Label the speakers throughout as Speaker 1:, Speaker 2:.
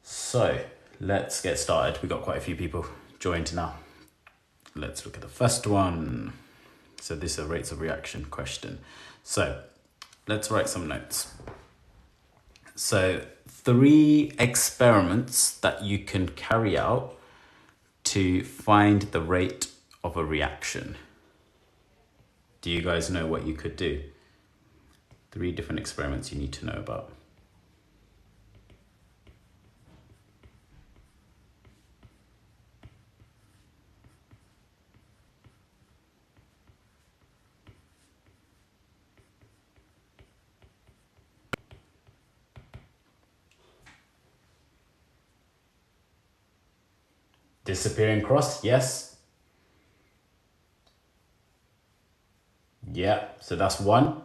Speaker 1: So let's get started. We've got quite a few people joined now. Let's look at the first one. So this is a rates of reaction question. So let's write some notes. So 3 experiments that you can carry out to find the rate of a reaction. Do you guys know what you could do? 3 different experiments you need to know about. Disappearing cross, yes. Yeah, so that's one.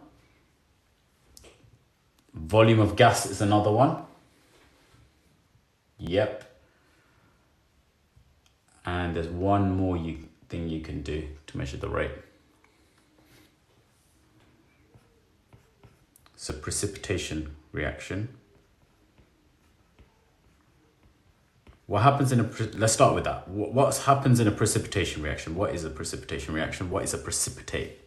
Speaker 1: Volume of gas is another one. Yep. And there's one more thing you can do to measure the rate. So precipitation reaction. What happens in let's start with that. What happens in a precipitation reaction? What is a precipitation reaction? What is a precipitate?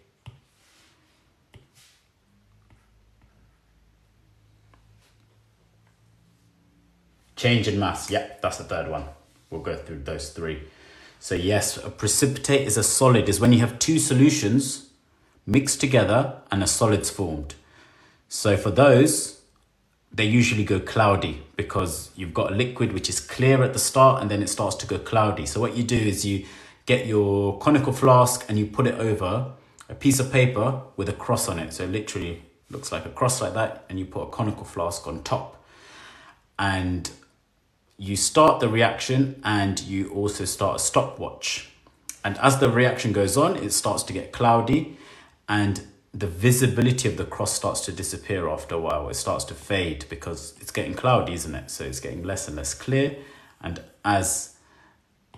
Speaker 1: Change in mass. Yeah, that's the third one. We'll go through those 3. So yes, a precipitate is a solid, is when you have 2 solutions mixed together and a solid's formed. So for those, they usually go cloudy because you've got a liquid which is clear at the start and then it starts to go cloudy. So what you do is you get your conical flask and you put it over a piece of paper with a cross on it. So it literally looks like a cross like that, and you put a conical flask on top. And you start the reaction and you also start a stopwatch. And as the reaction goes on, it starts to get cloudy and the visibility of the cross starts to disappear after a while. It starts to fade because it's getting cloudy, isn't it? So it's getting less and less clear. And as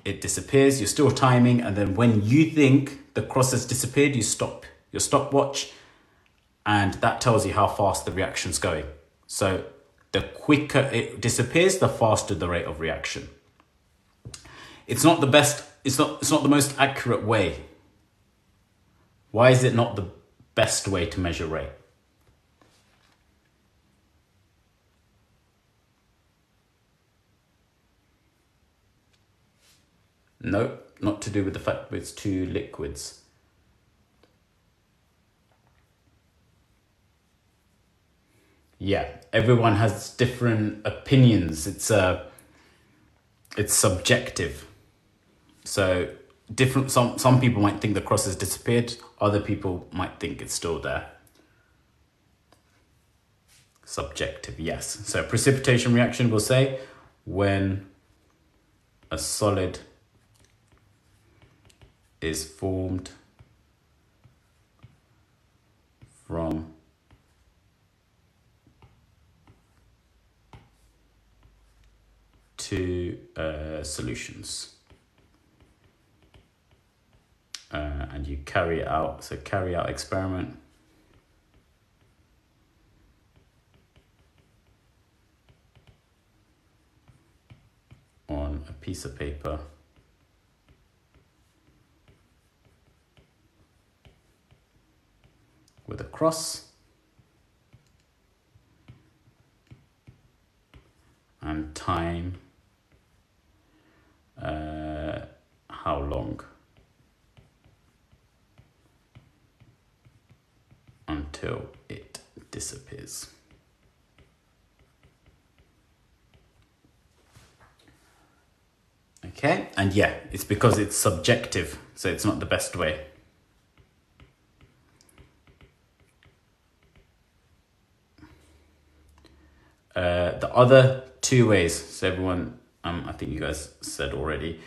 Speaker 1: it disappears, you're still timing. And then when you think the cross has disappeared, you stop your stopwatch. And that tells you how fast the reaction's going. So the quicker it disappears, the faster the rate of reaction. It's not the best, it's not the most accurate way. Why is it not the best way to measure rate? No, not to do with the fact that it's 2 liquids. Yeah, everyone has different opinions. It's subjective. So some people might think the cross has disappeared, other people might think it's still there. Subjective, yes. So precipitation reaction will say when a solid is formed from two solutions. And you carry it out. So carry out experiment. On a piece of paper. With a cross. And time. How long? Until it disappears. Okay, and yeah, it's because it's subjective, so it's not the best way. The other 2 ways, so everyone, I think you guys said already,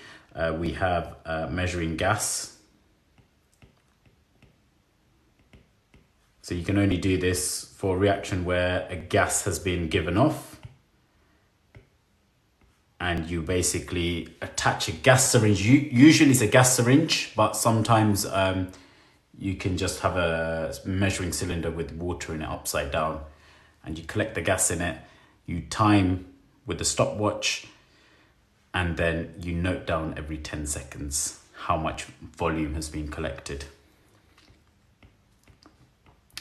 Speaker 1: we have measuring gas. So you can only do this for a reaction where a gas has been given off. And you basically attach a gas syringe. Usually it's a gas syringe, but sometimes you can just have a measuring cylinder with water in it upside down. and you collect the gas in it, you time with the stopwatch, and then you note down every 10 seconds how much volume has been collected.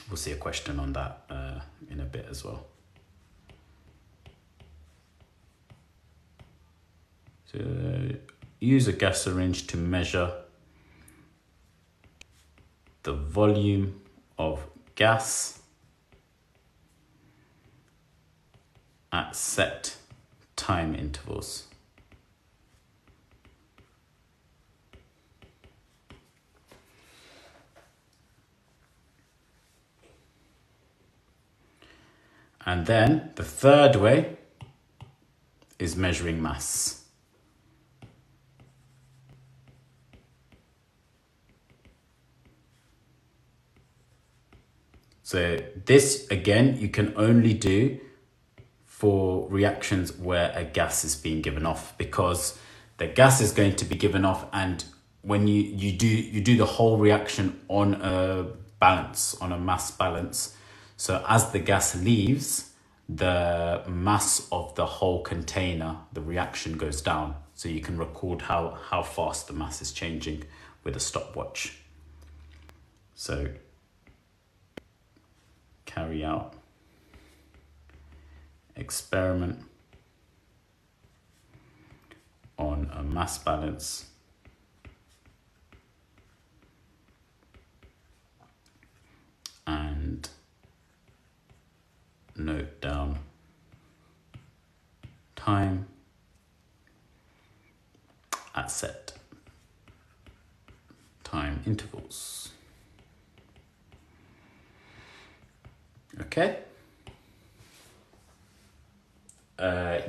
Speaker 1: We'll see a question on that in a bit as well. So use a gas syringe to measure the volume of gas at set time intervals. And then the third way is measuring mass. So this, again, you can only do for reactions where a gas is being given off, because the gas is going to be given off, and when you do the whole reaction on a balance, on a mass balance. So as the gas leaves, the mass of the whole container, the reaction goes down. So you can record how fast the mass is changing with a stopwatch. So carry out experiment on a mass balance and note down time at set time intervals. Okay.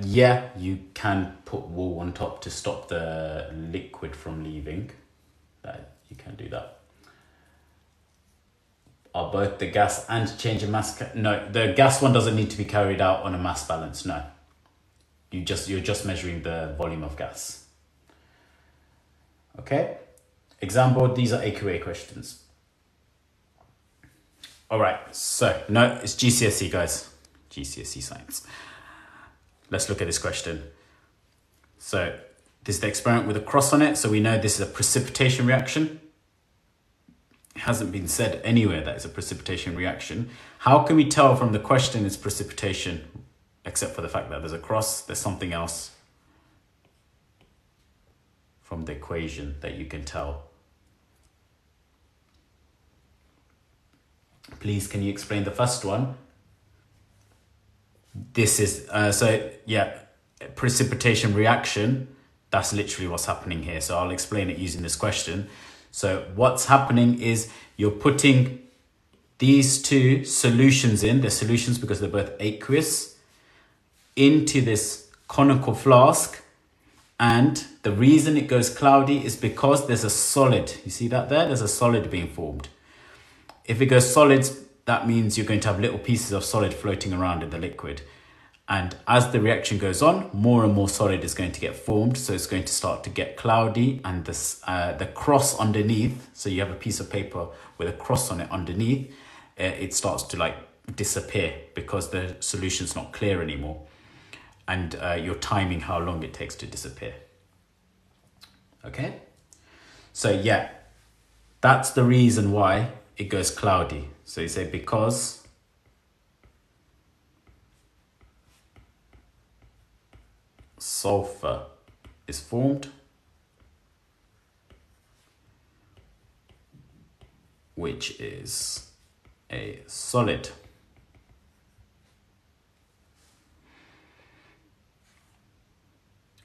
Speaker 1: Yeah, you can put wool on top to stop the liquid from leaving. You can do that. Are both the gas and change of mass? No, the gas one doesn't need to be carried out on a mass balance. No, you're just measuring the volume of gas. Okay. Example: these are AQA questions. All right. So no, it's GCSE, guys. GCSE science. Let's look at this question. So this is the experiment with a cross on it. So we know this is a precipitation reaction. It hasn't been said anywhere that it's a precipitation reaction. How can we tell from the question it's precipitation, except for the fact that there's a cross? There's something else from the equation that you can tell. Please, can you explain the first one? This is, precipitation reaction. That's literally what's happening here. So I'll explain it using this question. So what's happening is you're putting these two solutions in, they're solutions because they're both aqueous, into this conical flask. And the reason it goes cloudy is because there's a solid. You see that there? There's a solid being formed. If it goes solid, that means you're going to have little pieces of solid floating around in the liquid. And as the reaction goes on, more and more solid is going to get formed. So it's going to start to get cloudy, and this, the cross underneath, so you have a piece of paper with a cross on it underneath, it starts to like disappear because the solution's not clear anymore. And you're timing how long it takes to disappear. Okay? So yeah, that's the reason why it goes cloudy. So you say because sulfur is formed, which is a solid.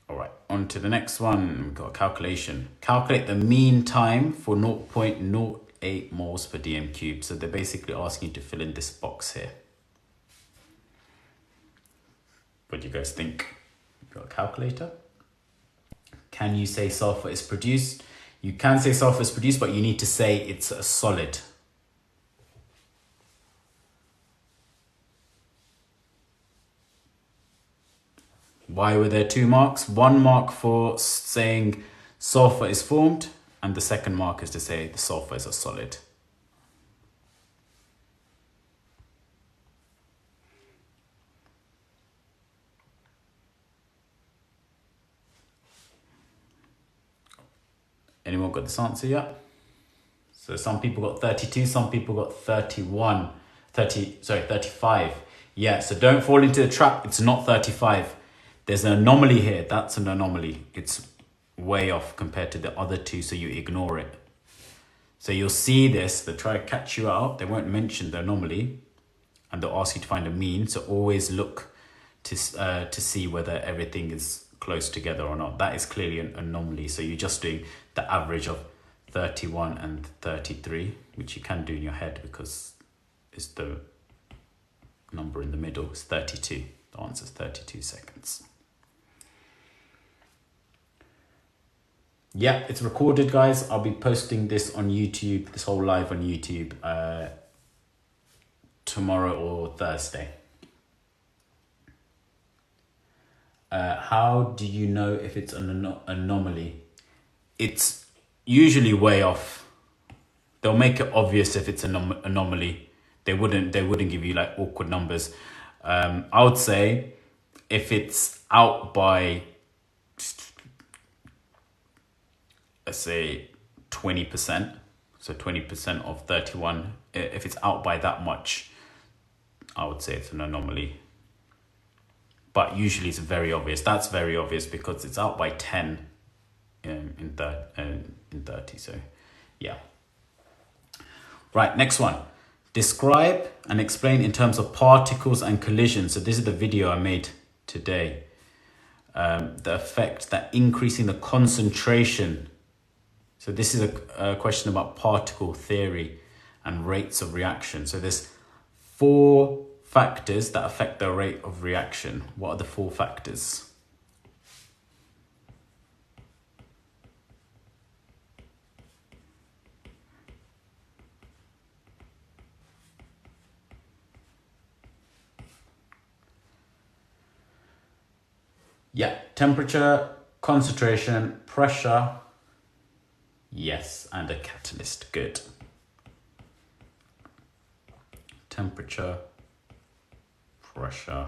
Speaker 1: All right, on to the next one. We've got a calculation. Calculate the mean time for 0.08 moles per dm cubed. So they're basically asking you to fill in this box here. What do you guys think? You've got a calculator. Can you say sulfur is produced? You can say sulfur is produced, but you need to say it's a solid. Why were there 2 marks? 1 mark for saying sulfur is formed, and the second mark is to say the sulfur is a solid. Anyone got this answer yet? So some people got 32, some people got 35. Yeah, so don't fall into the trap. It's not 35. There's an anomaly here. That's an anomaly. It's way off compared to the other two, so you ignore it. So you'll see this, they try to catch you out. They won't mention the anomaly and they'll ask you to find a mean. So always look to see whether everything is close together or not. That is clearly an anomaly. So you're just doing the average of 31 and 33, which you can do in your head because it's the number in the middle. It's 32. The answer is 32 seconds. Yeah, it's recorded, guys. I'll be posting this on YouTube, this whole live on YouTube tomorrow or Thursday. How do you know if it's an anomaly? It's usually way off. They'll make it obvious if it's an anomaly. They wouldn't give you like awkward numbers. I would say if it's out by, let's say 20%, so 20% of 31, if it's out by that much, I would say it's an anomaly. But usually it's very obvious. That's very obvious because it's out by 10 in 30, so yeah. Right, next one. Describe and explain in terms of particles and collisions. So this is the video I made today. The effect that increasing the concentration. So this is a question about particle theory and rates of reaction. So there's 4 factors that affect the rate of reaction. What are the 4 factors? Yeah, temperature, concentration, pressure. Yes, and a catalyst. Good. Temperature, pressure,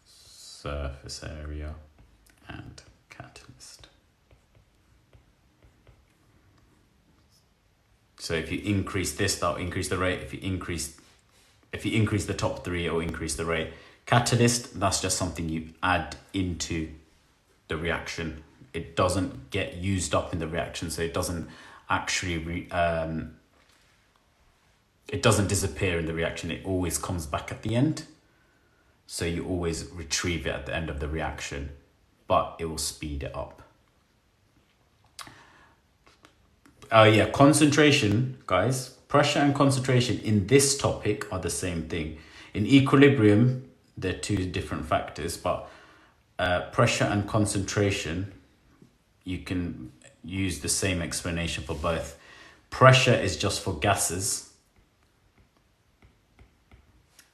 Speaker 1: surface area, and catalyst. So if you increase this, that'll increase the rate. If you increase the top 3, it'll increase the rate. Catalyst, that's just something you add into the reaction. It doesn't get used up in the reaction, so it doesn't actually it doesn't disappear in the reaction. It always comes back at the end. So you always retrieve it at the end of the reaction, but it will speed it up. Yeah, concentration, guys. Pressure and concentration in this topic are the same thing. In equilibrium, they're 2 different factors, but pressure and concentration, you can use the same explanation for both. Pressure is just for gases.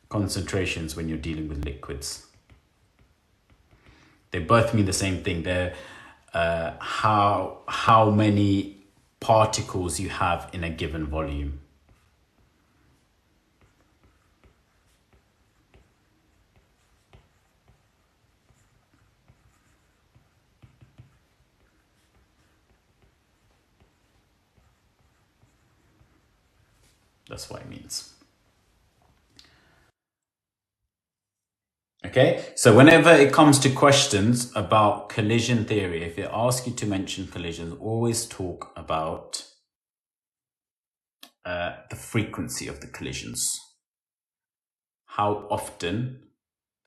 Speaker 1: Concentrations when you're dealing with liquids. They both mean the same thing. They're how many particles you have in a given volume. That's what it means. Okay, so whenever it comes to questions about collision theory, if it asks you to mention collisions, always talk about the frequency of the collisions. How often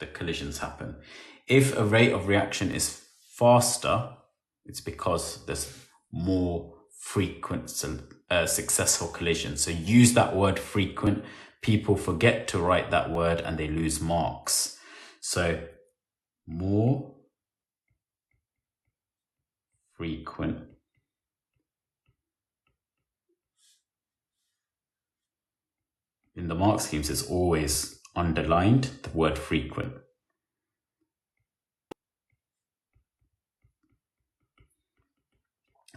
Speaker 1: the collisions happen. If a rate of reaction is faster, it's because there's more frequent successful collisions. So use that word frequent. People forget to write that word and they lose marks. So more frequent in the mark schemes is always underlined, the word frequent.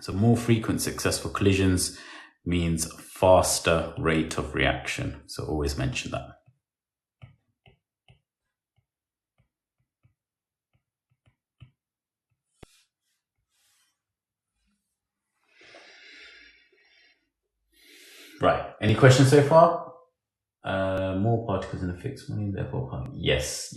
Speaker 1: So more frequent successful collisions means faster rate of reaction. So always mention that. Right. Any questions so far? More particles in a fixed volume, therefore. Yes.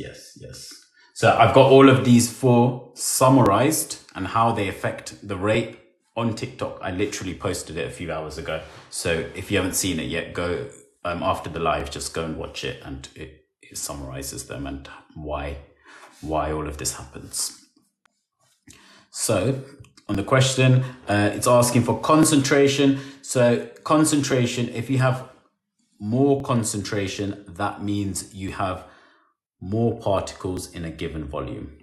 Speaker 1: So I've got all of these four summarized and how they affect the rate on TikTok. I literally posted it a few hours ago. So if you haven't seen it yet, go after the live, just go and watch it, and it summarizes them and why all of this happens. So on the question, it's asking for concentration. So concentration, if you have more concentration, that means you have more particles in a given volume.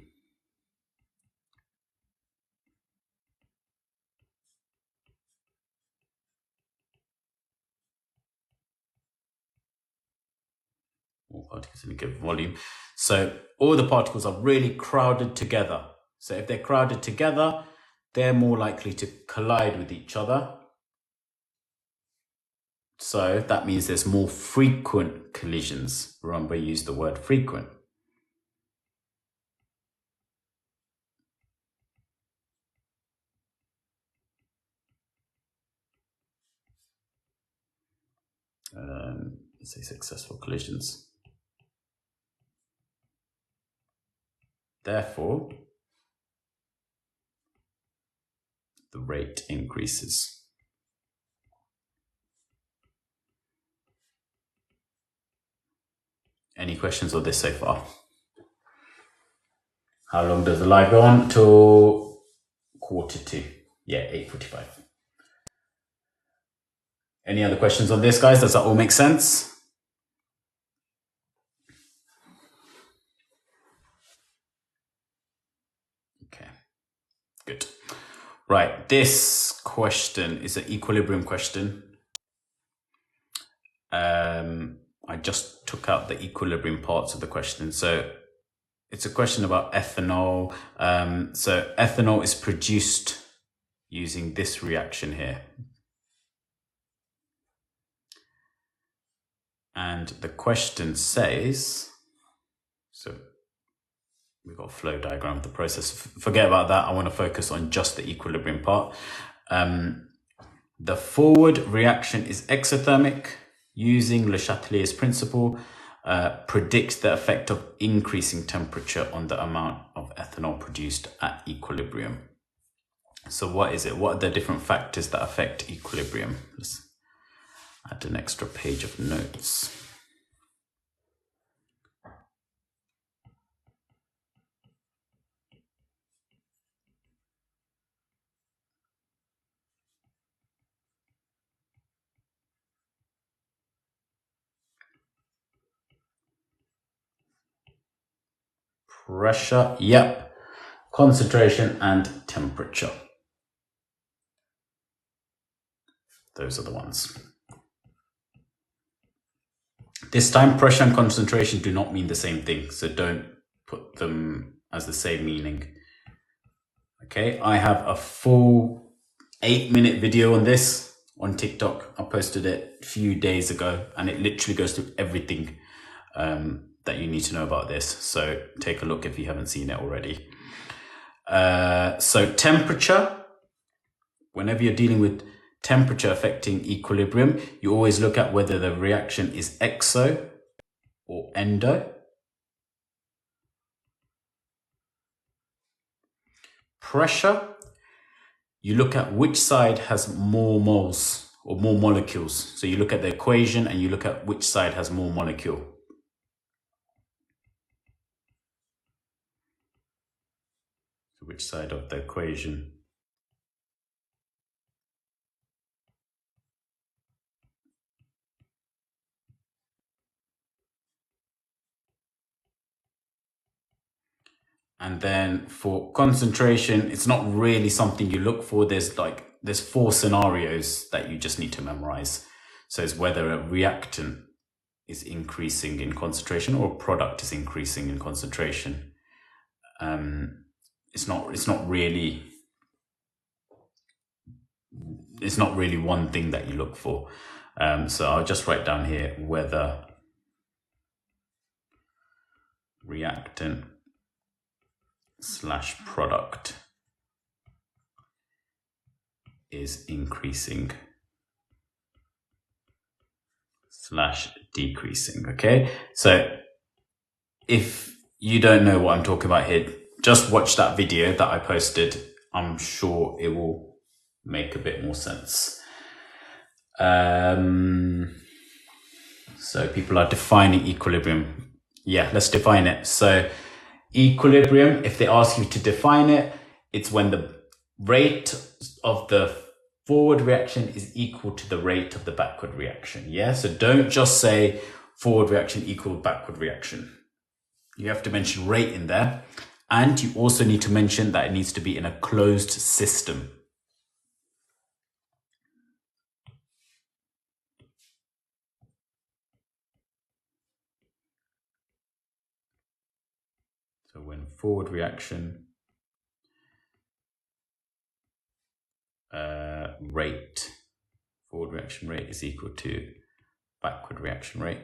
Speaker 1: More particles in a given volume. So all the particles are really crowded together. So if they're crowded together, they're more likely to collide with each other. So that means there's more frequent collisions. Remember, use the word frequent. Let's say successful collisions. Therefore, the rate increases. Any questions on this so far? How long does the live go on? Till 1:45. Yeah, 8:45. Any other questions on this, guys? Does that all make sense? Okay, good. Right, this question is an equilibrium question. I just took out the equilibrium parts of the question. So it's a question about ethanol. So ethanol is produced using this reaction here. And the question says, so we've got a flow diagram of the process. Forget about that. I want to focus on just the equilibrium part. The forward reaction is exothermic. Using Le Chatelier's principle, predicts the effect of increasing temperature on the amount of ethanol produced at equilibrium. So what is it? What are the different factors that affect equilibrium? Let's add an extra page of notes. Pressure, yep. Concentration and temperature. Those are the ones. This time, pressure and concentration do not mean the same thing, so don't put them as the same meaning. Okay, I have a full 8-minute video on this on TikTok. I posted it a few days ago, and it literally goes through everything that you need to know about this. So take a look if you haven't seen it already. So temperature, whenever you're dealing with temperature affecting equilibrium, you always look at whether the reaction is exo or endo. Pressure, you look at which side has more moles or more molecules. So you look at the equation and you look at which side has more molecule. So which side of the equation? And then for concentration, it's not really something you look for. There's 4 scenarios that you just need to memorize. So it's whether a reactant is increasing in concentration or a product is increasing in concentration. It's not really one thing that you look for. So I'll just write down here whether reactant / product is increasing / decreasing. Okay, so if you don't know what I'm talking about here, just watch that video that I posted. I'm sure it will make a bit more sense. So people are defining equilibrium. Yeah, let's define it. So equilibrium, if they ask you to define it, it's when the rate of the forward reaction is equal to the rate of the backward reaction. Yeah, so don't just say forward reaction equal backward reaction. You have to mention rate in there. And you also need to mention that it needs to be in a closed system. So when forward reaction forward reaction rate is equal to backward reaction rate.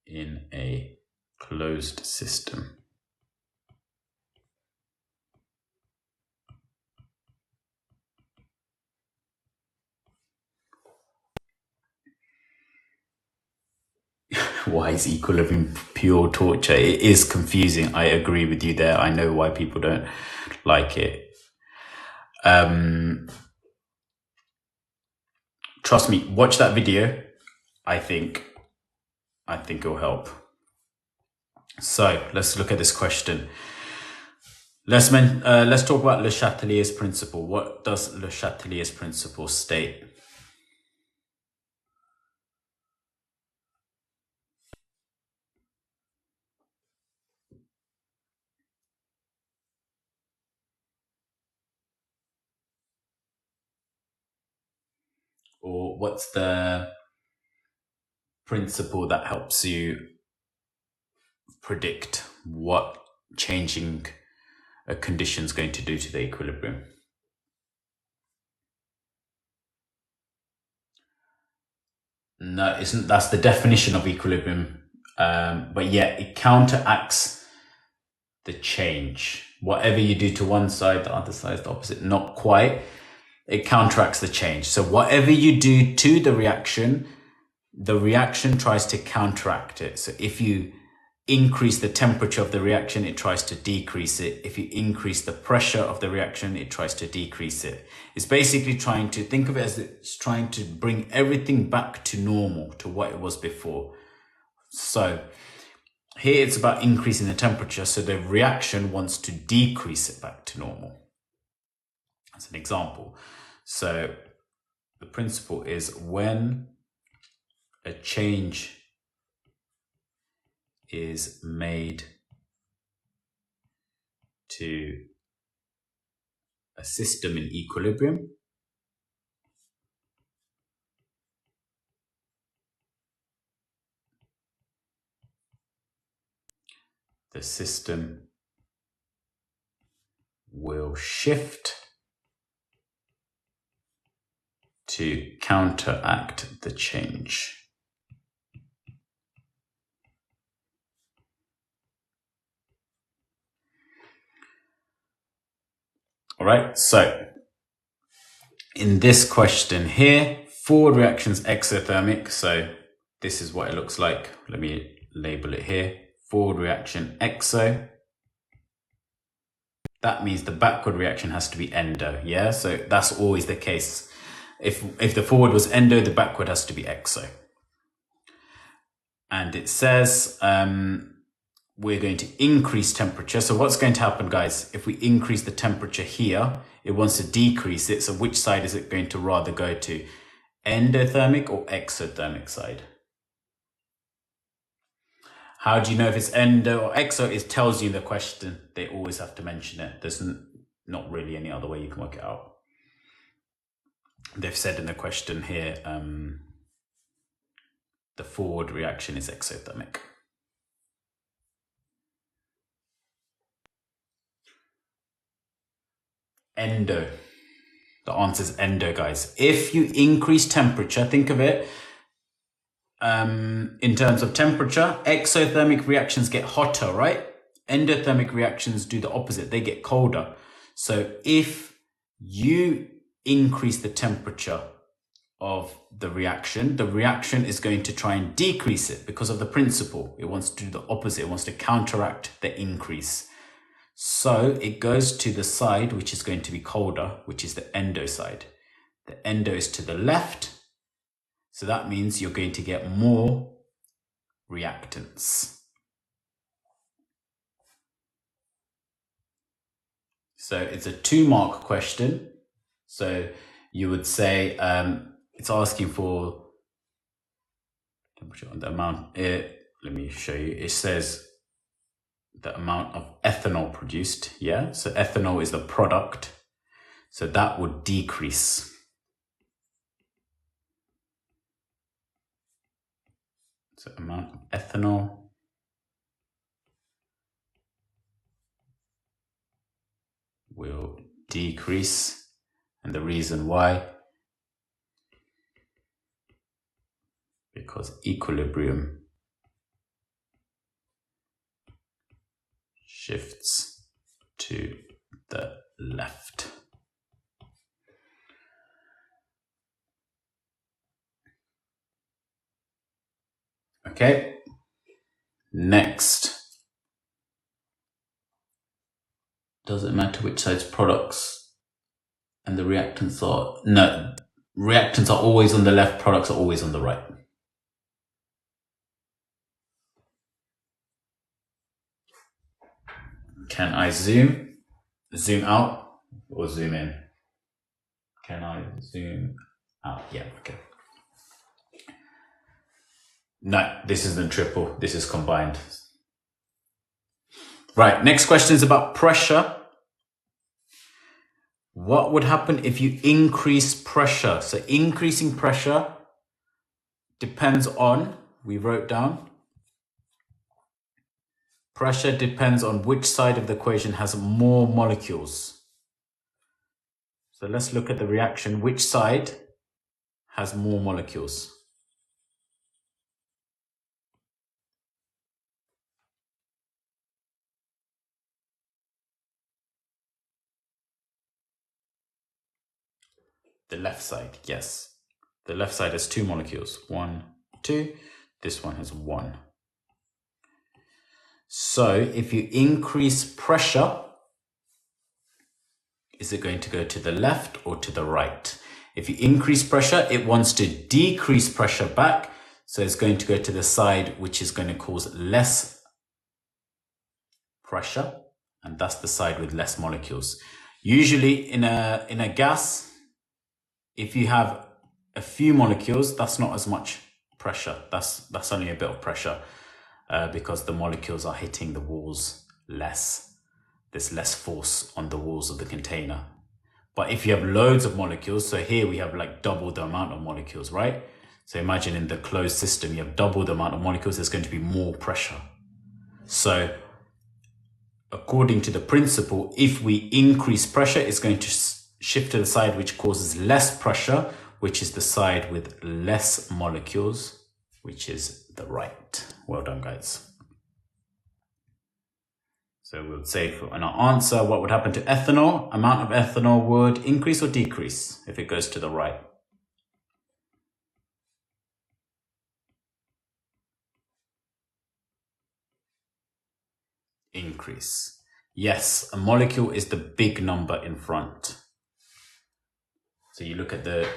Speaker 1: In a closed system. Why is equilibrium pure torture? It is confusing. I agree with you there. I know why people don't like it. Trust me, watch that video. I think it'll help. So let's look at this question. Let's talk about Le Chatelier's principle. What does Le Chatelier's principle state? Or what's the principle that helps you predict what changing a condition is going to do to the equilibrium? No, isn't that's the definition of equilibrium. But yeah, it counteracts the change. Whatever you do to one side, the other side is the opposite. Not quite. It counteracts the change. So whatever you do to the reaction tries to counteract it. So if you increase the temperature of the reaction, it tries to decrease it. If you increase the pressure of the reaction, it tries to decrease it. It's basically trying to think of it as it's trying to bring everything back to normal, to what it was before. So here it's about increasing the temperature. So the reaction wants to decrease it back to normal. That's an example. So the principle is when a change is made to a system in equilibrium, the system will shift to counteract the change. All right, so in this question here, forward reaction's exothermic. So this is what it looks like. Let me label it here. Forward reaction exo. That means the backward reaction has to be endo. Yeah, so that's always the case. If the forward was endo, the backward has to be exo. And it says we're going to increase temperature. So what's going to happen, guys? If we increase the temperature here, it wants to decrease it. So which side is it going to rather go to? Endothermic or exothermic side? How do you know if it's endo or exo? It tells you in the question. They always have to mention it. There's not really any other way you can work it out. They've said in the question here, the forward reaction is exothermic. Endo. The answer is endo, guys. If you increase temperature, think of it in terms of temperature, exothermic reactions get hotter, right? Endothermic reactions do the opposite. They get colder. So if you increase the temperature of the reaction is going to try and decrease it because of the principle. It wants to do the opposite. It wants to counteract the increase. So it goes to the side which is going to be colder, which is the endo side. The endo is to the left. So that means you're going to get more reactants. So it's a 2-mark question. So you would say it's asking for temperature on the amount. Let me show you. It says the amount of ethanol produced. Yeah. So ethanol is the product. So that would decrease. So amount of ethanol will decrease. And the reason why, because equilibrium shifts to the left. Okay, next. Does it matter which side's products and the reactants are? No, reactants are always on the left, products are always on the right. Can I zoom out or zoom in? Can I zoom out? Yeah, okay. No, this isn't triple, this is combined. Right, next question is about pressure. What would happen if you increase pressure? So increasing pressure depends on, we wrote down, pressure depends on which side of the equation has more molecules. So let's look at the reaction. Which side has more molecules? The left side, yes. The left side has 2 molecules. 1, 2. This one has 1. So if you increase pressure, is it going to go to the left or to the right? If you increase pressure, it wants to decrease pressure back. So it's going to go to the side which is going to cause less pressure. And that's the side with less molecules. Usually in a gas, if you have a few molecules, that's not as much pressure. That's only a bit of pressure because the molecules are hitting the walls less. There's less force on the walls of the container. But if you have loads of molecules, so here we have like double the amount of molecules, right? So imagine in the closed system, you have double the amount of molecules, there's going to be more pressure. So according to the principle, if we increase pressure, it's going to shift to the side which causes less pressure, which is the side with less molecules, which is the right. Well done, guys. So we'll say for our answer, what would happen to ethanol? Amount of ethanol would increase or decrease if it goes to the right? Increase. Yes, a molecule is the big number in front. So you look at the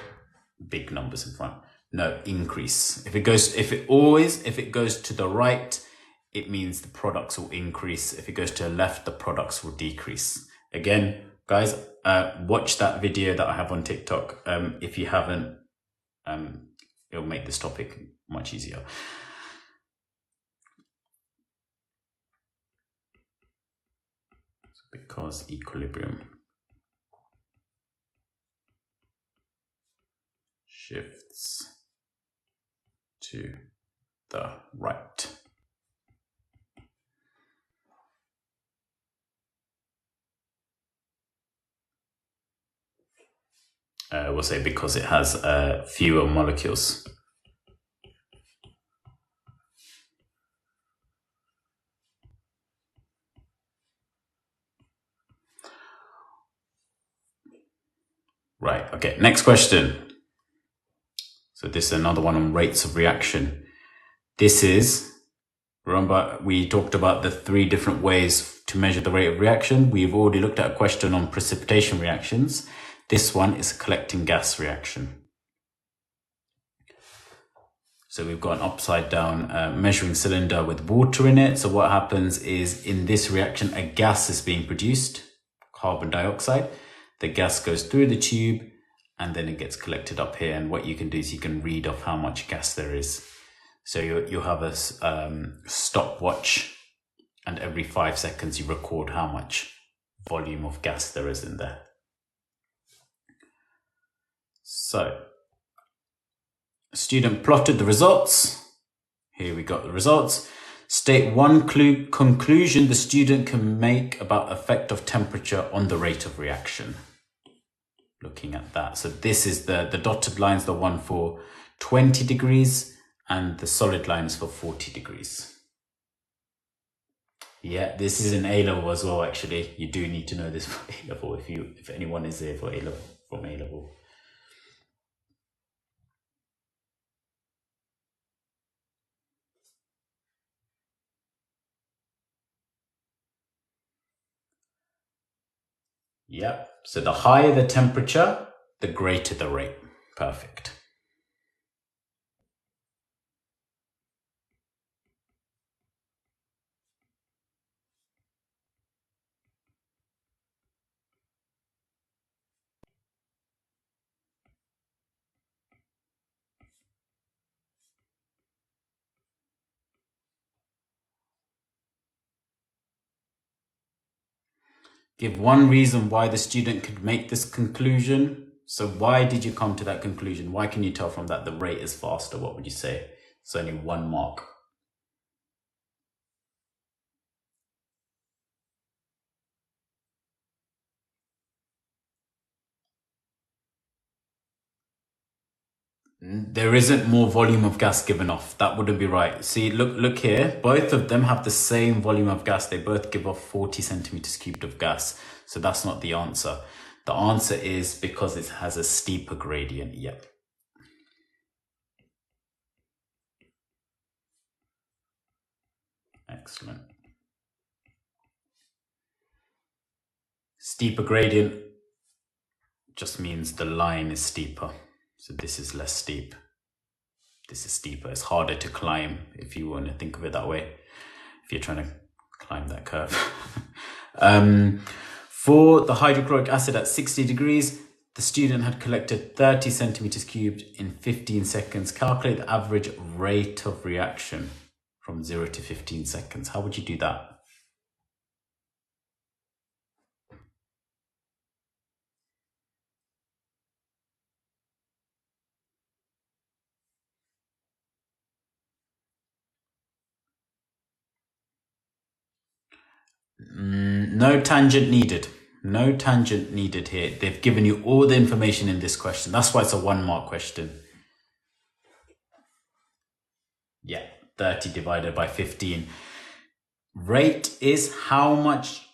Speaker 1: big numbers in front. No, increase. If it goes to the right, it means the products will increase. If it goes to the left, the products will decrease. Again, guys, watch that video that I have on TikTok. If you haven't, it'll make this topic much easier. Because equilibrium shifts to the right. We'll say because it has fewer molecules. Right, okay, next question. So this is another one on rates of reaction. This is, remember we talked about the 3 different ways to measure the rate of reaction. We've already looked at a question on precipitation reactions. This one is a collecting gas reaction. So we've got an upside down measuring cylinder with water in it. So what happens is in this reaction, a gas is being produced, carbon dioxide. The gas goes through the tube and then it gets collected up here. And what you can do is you can read off how much gas there is. So you'll have a stopwatch, and every 5 seconds you record how much volume of gas there is in there. So student plotted the results. Here we got the results. State one conclusion the student can make about effect of temperature on the rate of reaction. Looking at that. So this is the dotted line is the one for 20 degrees and the solid line is for 40 degrees. Yeah, this is in A-level as well, actually. You do need to know this for A-level if anyone is there for A-level, from A-level. Yep. So the higher the temperature, the greater the rate. Perfect. Give one reason why the student could make this conclusion. So why did you come to that conclusion? Why can you tell from that the rate is faster? What would you say? It's only 1 mark. There isn't more volume of gas given off. That wouldn't be right. See, look here. Both of them have the same volume of gas. They both give off 40 centimeters cubed of gas. So that's not the answer. The answer is because it has a steeper gradient. Yep. Excellent. Steeper gradient just means the line is steeper. So this is less steep. This is steeper. It's harder to climb if you want to think of it that way, if you're trying to climb that curve. For the hydrochloric acid at 60 degrees, the student had collected 30 centimeters cubed in 15 seconds. Calculate the average rate of reaction from 0 to 15 seconds. How would you do that? No tangent needed. No tangent needed here. They've given you all the information in this question. That's why it's a 1 mark question. Yeah, 30 divided by 15. Rate is how much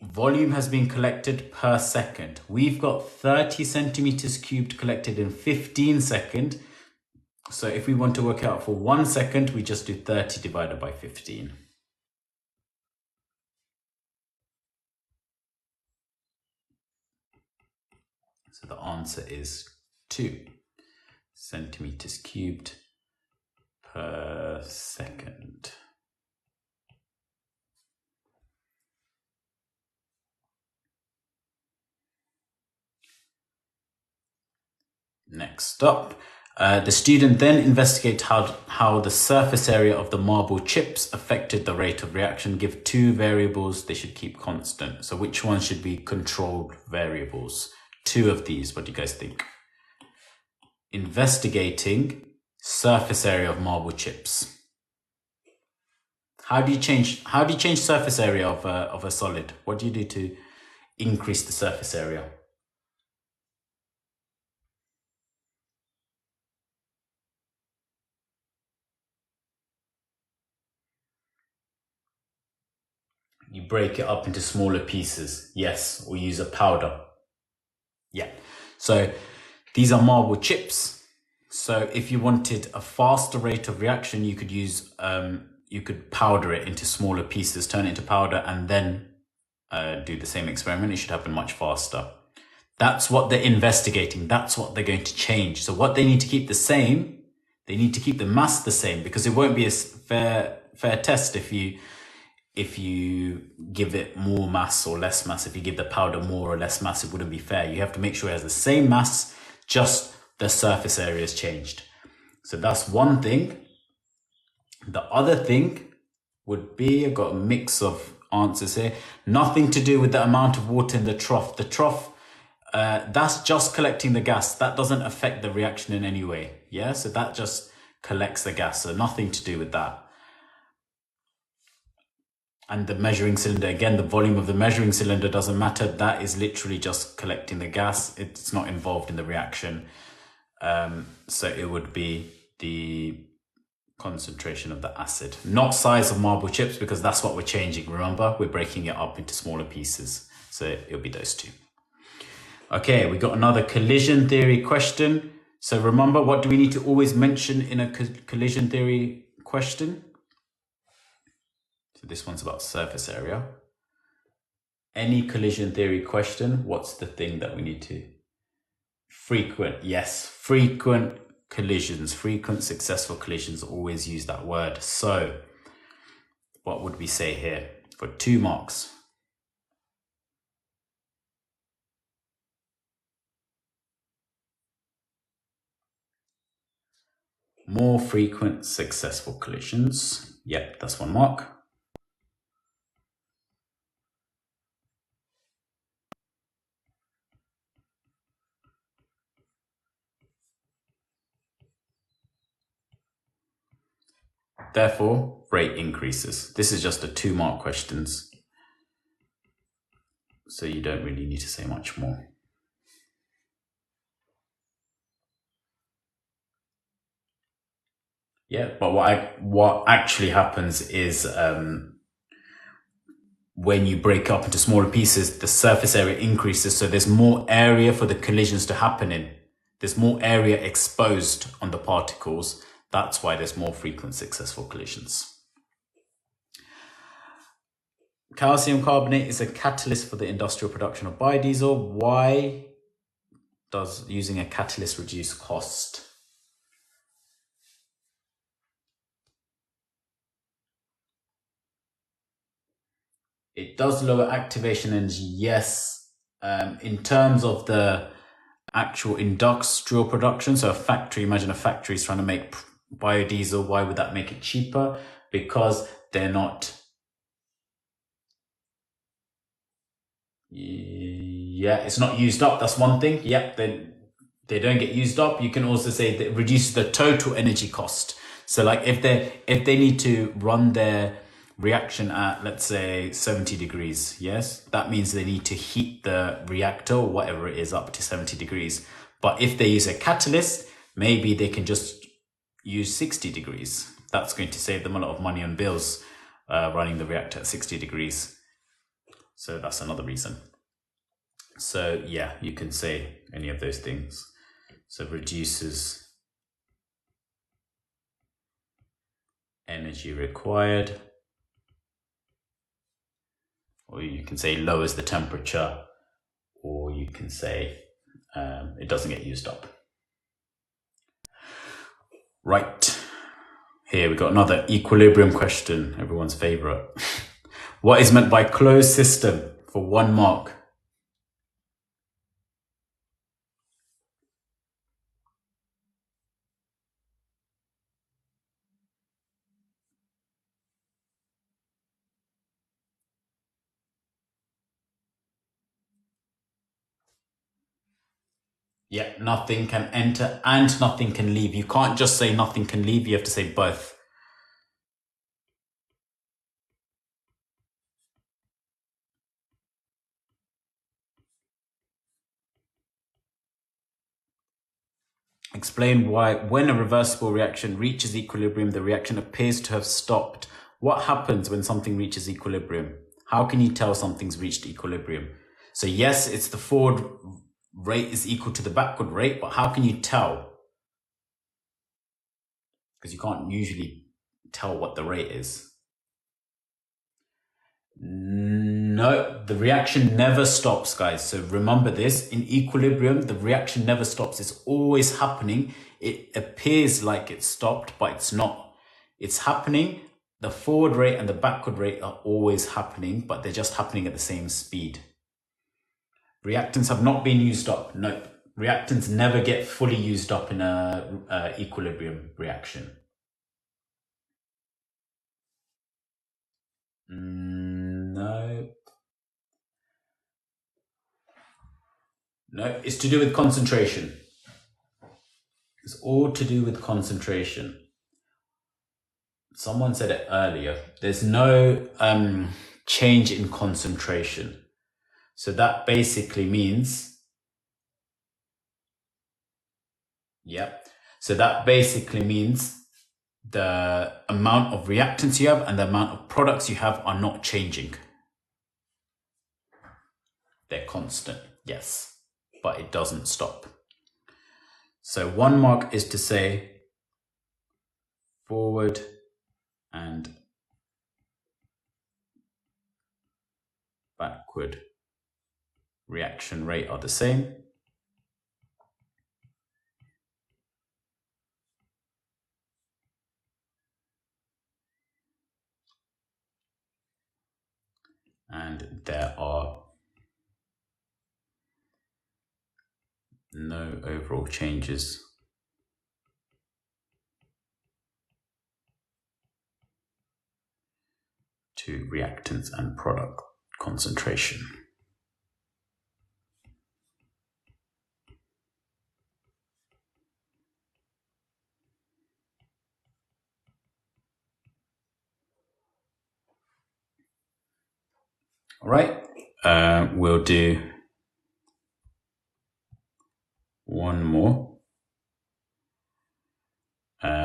Speaker 1: volume has been collected per second. We've got 30 centimeters cubed collected in 15 seconds. So if we want to work out for 1 second, we just do 30 divided by 15. So the answer is 2 centimeters cubed per second. Next up, the student then investigates how the surface area of the marble chips affected the rate of reaction. Give 2 variables they should keep constant. So which one should be controlled variables? 2 of these, what do you guys think? Investigating surface area of marble chips. How do you change surface area of a solid? What do you do to increase the surface area? You break it up into smaller pieces, yes, or use a powder. Yeah. So these are marble chips. So if you wanted a faster rate of reaction, you could use, you could powder it into smaller pieces, turn it into powder, and then do the same experiment. It should happen much faster. That's what they're investigating. That's what they're going to change. So what they need to keep the same, they need to keep the mass the same, because it won't be a fair test if you give it more mass or less mass. If you give the powder more or less mass, it wouldn't be fair. You have to make sure it has the same mass, just the surface area has changed. So that's one thing. The other thing would be, I've got a mix of answers here. Nothing to do with the amount of water in the trough. The trough, that's just collecting the gas. That doesn't affect the reaction in any way. Yeah, so that just collects the gas. So nothing to do with that. And the measuring cylinder, again, the volume of the measuring cylinder doesn't matter. That is literally just collecting the gas. It's not involved in the reaction. So it would be the concentration of the acid, not size of marble chips, because that's what we're changing. Remember, we're breaking it up into smaller pieces. So it'll be those two. Okay, we got another collision theory question. So remember, what do we need to always mention in a collision theory question? So this one's about surface area. Any collision theory question, what's the thing that we need to? Frequent, yes, frequent collisions, frequent successful collisions, always use that word. So what would we say here for 2 marks? More frequent successful collisions. Yep, that's 1 mark. Therefore, rate increases. This is just a 2 mark questions. So you don't really need to say much more. Yeah, but what actually happens is when you break up into smaller pieces, the surface area increases. So there's more area for the collisions to happen in. There's more area exposed on the particles. That's why there's more frequent successful collisions. Calcium carbonate is a catalyst for the industrial production of biodiesel. Why does using a catalyst reduce cost? It does lower activation energy, yes. In terms of the actual industrial production, so a factory, imagine a factory is trying to make biodiesel. Why would that make it cheaper? Because they're not... Yeah, it's not used up. That's one thing. Yep, they don't get used up. You can also say that it reduces the total energy cost. So like if they need to run their reaction at, let's say, 70 degrees, yes, that means they need to heat the reactor or whatever it is up to 70 degrees. But if they use a catalyst, maybe they can just use 60 degrees. That's going to save them a lot of money on bills, running the reactor at 60 degrees. So that's another reason. So yeah, you can say any of those things. So reduces energy required, or you can say lowers the temperature, or you can say it doesn't get used up. Right, here we got another equilibrium question, everyone's favorite. What is meant by closed system for 1 mark? Yeah, nothing can enter and nothing can leave. You can't just say nothing can leave, you have to say both. Explain why when a reversible reaction reaches equilibrium, the reaction appears to have stopped. What happens when something reaches equilibrium? How can you tell something's reached equilibrium? So yes, it's the forward rate is equal to the backward rate, but how can you tell? Because you can't usually tell what the rate is. No, the reaction never stops, guys. So remember this, in equilibrium, the reaction never stops. It's always happening. It appears like it's stopped, but it's not. It's happening. The forward rate and the backward rate are always happening, but they're just happening at the same speed. Reactants have not been used up. No, reactants never get fully used up in a equilibrium reaction. No. No, it's to do with concentration. It's all to do with concentration. Someone said it earlier. There's no change in concentration. So that basically means, so that basically means the amount of reactants you have and the amount of products you have are not changing. They're constant, yes, but it doesn't stop. So 1 mark is to say forward and backward reaction rate are the same. And there are no overall changes to reactants and product concentration. All right, we'll do one more.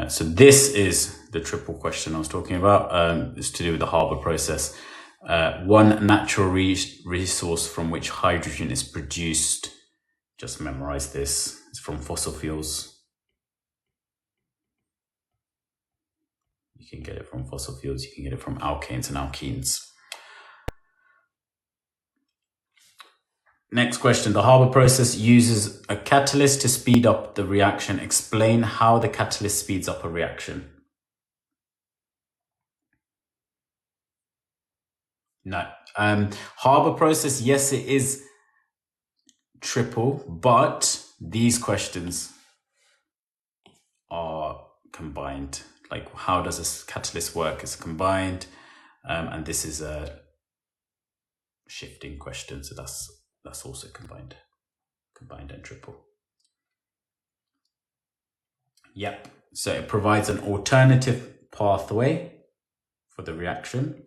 Speaker 1: So this is the triple question I was talking about. It's to do with the Haber process. One natural resource from which hydrogen is produced. Just memorize this. It's from fossil fuels. You can get it from fossil fuels. You can get it from alkanes and alkenes. Next question. The Haber process uses a catalyst to speed up the reaction. Explain how the catalyst speeds up a reaction. No. Haber process, yes, it is triple, but these questions are combined. Like, how does this catalyst work? It's combined, and this is a shifting question, so that's also combined and triple. Yep. So it provides an alternative pathway for the reaction.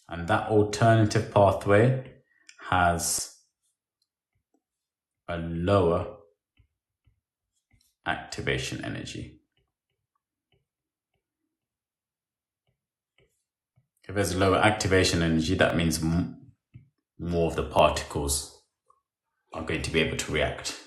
Speaker 1: And that alternative pathway has a lower activation energy. If there's a lower activation energy, that means more of the particles are going to be able to react.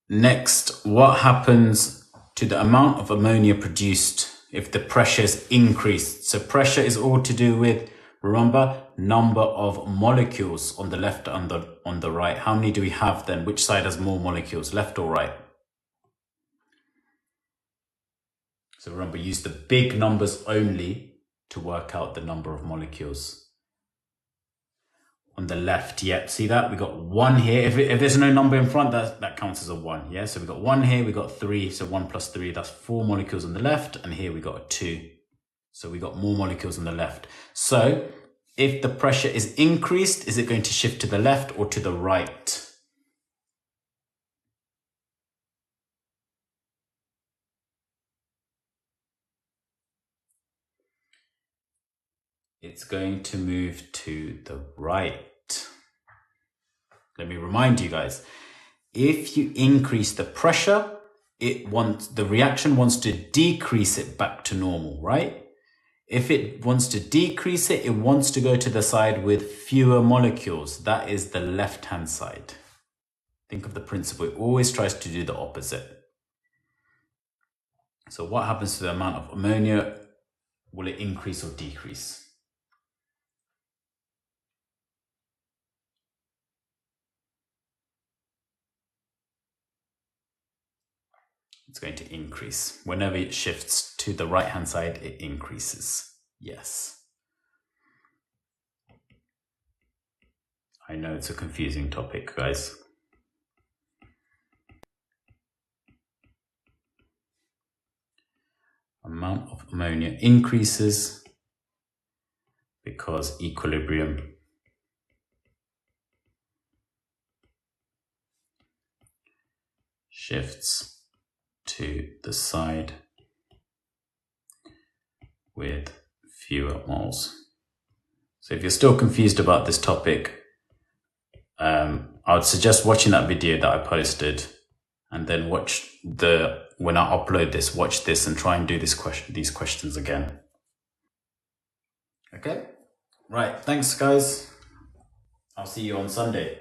Speaker 1: Next, what happens to the amount of ammonia produced if the pressure is increased? So pressure is all to do with, remember, number of molecules on the left and on the right. How many do we have then? Which side has more molecules, left or right? So remember, use the big numbers only to work out the number of molecules. On the left, yeah, see that? We got 1 here. If there's no number in front, that counts as a 1, yeah? So we got 1 here, we got 3, so 1 plus 3, that's 4 molecules on the left, and here we got a 2. So we got more molecules on the left. So if the pressure is increased, is it going to shift to the left or to the right? It's going to move to the right. Let me remind you guys, if you increase the pressure, the reaction wants to decrease it back to normal, right? If it wants to decrease it, it wants to go to the side with fewer molecules. That is the left-hand side. Think of the principle. It always tries to do the opposite. So what happens to the amount of ammonia? Will it increase or decrease? It's going to increase. Whenever it shifts to the right-hand side, it increases. Yes. I know it's a confusing topic, guys. Amount of ammonia increases because equilibrium shifts to the side with fewer moles. So if you're still confused about this topic, I would suggest watching that video that I posted, and then when I upload this, watch this and try and do these questions again. Okay? Right, thanks guys. I'll see you on Sunday.